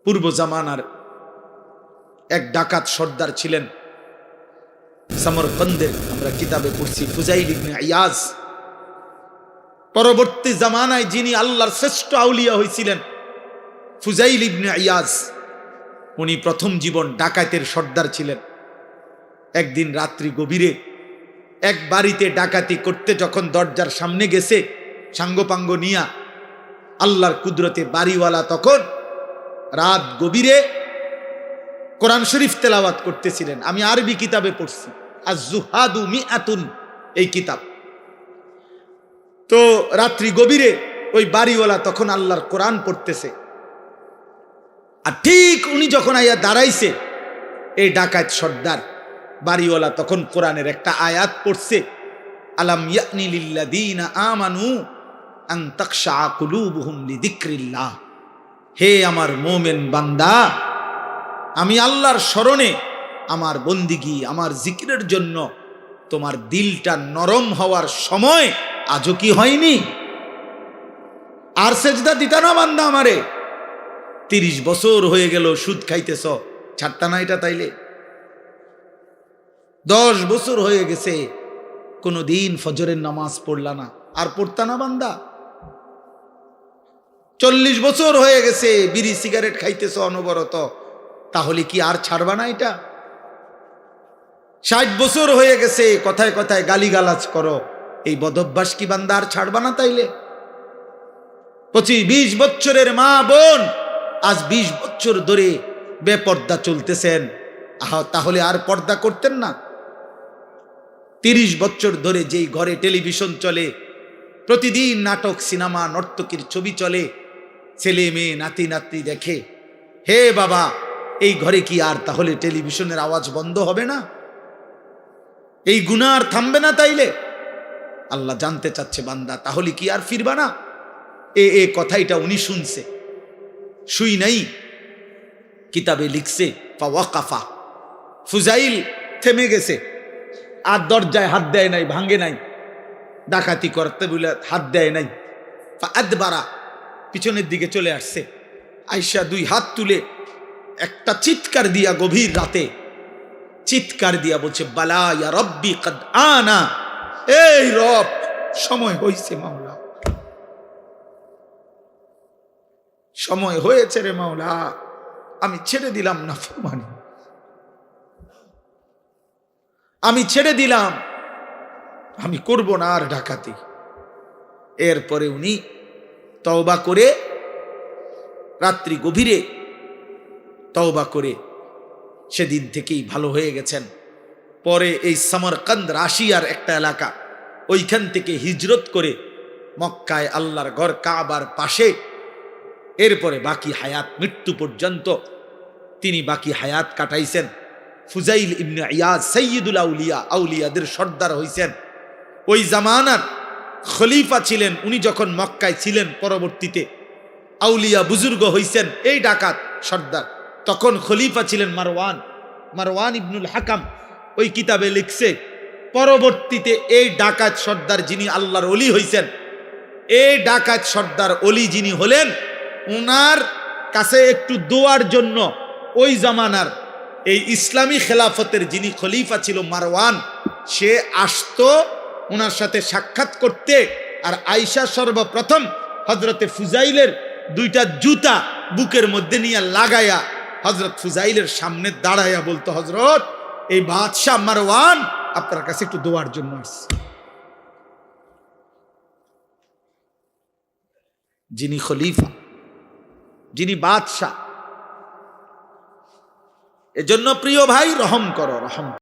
পূর্ব জামানার এক ডাকাত সর্দার ছিলেন সমরকন্দের, আমরা কিতাবে পড়ছি ফুজাইল ইবনে ইয়াজ। পরবর্তী জামানায় যিনি আল্লাহর শ্রেষ্ঠ আউলিয়া হয়েছিলেন ফুজাইল ইবনে ইয়াজ, উনি প্রথম জীবন ডাকাতের সর্দার ছিলেন। একদিন রাত্রি গভীরে এক বাড়িতে ডাকাতি করতে যখন দরজার সামনে গেছে সাঙ্গপাঙ্গ নিয়া, আল্লাহর কুদরতে বাড়িওয়ালা তখন রাত গভীরে কোরআন শরীফ তেলাওয়াত করতেছিলেন। আমি আরবি কিতাবে পড়ছি, আজ-জুহাদু মিআতুন এই কিতাব। তো রাত্রি গভীরে ওই বাড়িওয়ালা তখন আল্লাহর কোরআন পড়তেছে, আর ঠিক উনি যখন আইয়া দাঁড়াইছে, এই ডাকাত সর্দার বাড়িওয়ালা তখন কোরআনের একটা আয়াত পড়ছে, আলাম ইয়ানি লিল্লাযীনা আমানু আন তাখশা কুলুবুহুম লিযিকরিল্লাহ। হে আমার মোমেন বান্দা, আমি আল্লাহর স্মরণে, আমার বন্দিগি, আমার জিকিরের জন্য তোমার দিলটা নরম হওয়ার সময় আজও কি হয়নি? আর সেজদা দিতা না বান্দা আমারে? 30 বছর হয়ে গেল সুদ খাইতেছ, ছাড়তা না এটা? তাইলে 10 বছর হয়ে গেছে কোনদিন ফজরের নামাজ পড়লা না, আর পড়তা না বান্দা? 40 বছর হয়ে গেছে বিড়ি সিগারেট খাইতেছ অনবরত, তাহলে কি আর ছাড়বা না এটা? 60 বছর হয়ে গেছে কথায় কথায় গালিগালাজ করো, এই বদভ্যাস কি বান্দা আর ছাড়বা না? তাইলে 25-20 বছরের মা বোন আজ 20 বছর ধরে বেপর্দা চলতেছেন, তাহলে আর পর্দা করতেন না? 30 বছর ধরে যেই ঘরে টেলিভিশন চলে, প্রতিদিন নাটক, সিনেমা, নর্তকীর ছবি চলে, ছেলে মেয়ে নাতি নাতনি দেখে, হে বাবা, এই ঘরে কি আর তাহলে টেলিভিশনের আওয়াজ বন্ধ হবে না? এই গুনাহ আর থামবে না? তাইলে আল্লাহ জানতে চাচ্ছে, বান্দা তাহলে কি আর ফিরবা না? এ কথাইটা উনি শুনছে, শুই নাই, কিতাবে লিখছে ফাওয়াকাফা, ফুজাইল থেমে গেছে, আর দরজায় হাত দেয় নাই, ভাঙ্গে নাই, ডাকাতি করতে বলে হাত দেয় নাই। ফাআদবারা, পিছনের দিকে চলে আসছে, আয়েশা 2 হাত তুলে একটা চিৎকার দিয়া, গভীর রাতে চিৎকার দিয়া বলছে, বালা ইয়া রব্বি কদ আনা, এই রব সময় হয়েছে মাওলা, সময় হয়েছে রে মাওলা, আমি ছেড়ে দিলাম নাফরমানি, আমি ছেড়ে দিলাম, আমি করব না আর ডাকাতি। এরপরে উনি তওবা করে, রাত্রি গভীরে তওবা করে সেদিন থেকেই ভালো হয়ে গেছেন। পরে এই সমরকন্দ রাশিয়ার একটা এলাকা, ওইখান থেকে হিজরত করে মক্কায় আল্লাহর ঘর কাবার পাশে, এরপরে বাকি হায়াত, মৃত্যু পর্যন্ত তিনি বাকি হায়াত কাটাইছেন। ফুজাইল ইবনে ইয়াজ সাইয়্যিদুল আউলিয়া, আউলিয়াদের সর্দার হইছেন। ওই জামানার খলিফা ছিলেন উনি, যখন মক্কায় ছিলেন, পরবর্তীতে আউলিয়া বুজুর্গ হইছেন এই ডাকাত সর্দার। তখন খলিফা ছিলেন মারওয়ান ইবনুল হাকাম। ওই কিতাবে লিখছে, পরবর্তীতে এই ডাকাত সর্দার যিনি আল্লাহর ওলি হইছেন, এই ডাকাত সর্দার ওলি যিনি হলেন, উনার কাছে একটু দোয়ার জন্য ওই জামানার এই ইসলামী খেলাফতের যিনি খলিফা ছিল মারওয়ান, সে আসতো ওনার সাথে সাক্ষাৎ করতে। আর আয়েশা সর্বপ্রথম হজরতে ফুজাইলের 2টা জুতা বুকের মধ্যে নিয়ে লাগায়া হজরত ফুজাইলের সামনে দাঁড়াইয়া বলতো, হজরত, এই বাদশাহ মারওয়ান আপনার কাছে একটু দোয়ার জন্য আসছে। যিনি খলিফা, যিনি বাদশাহ, এজন্য প্রিয় ভাই, রহম করো, রহম।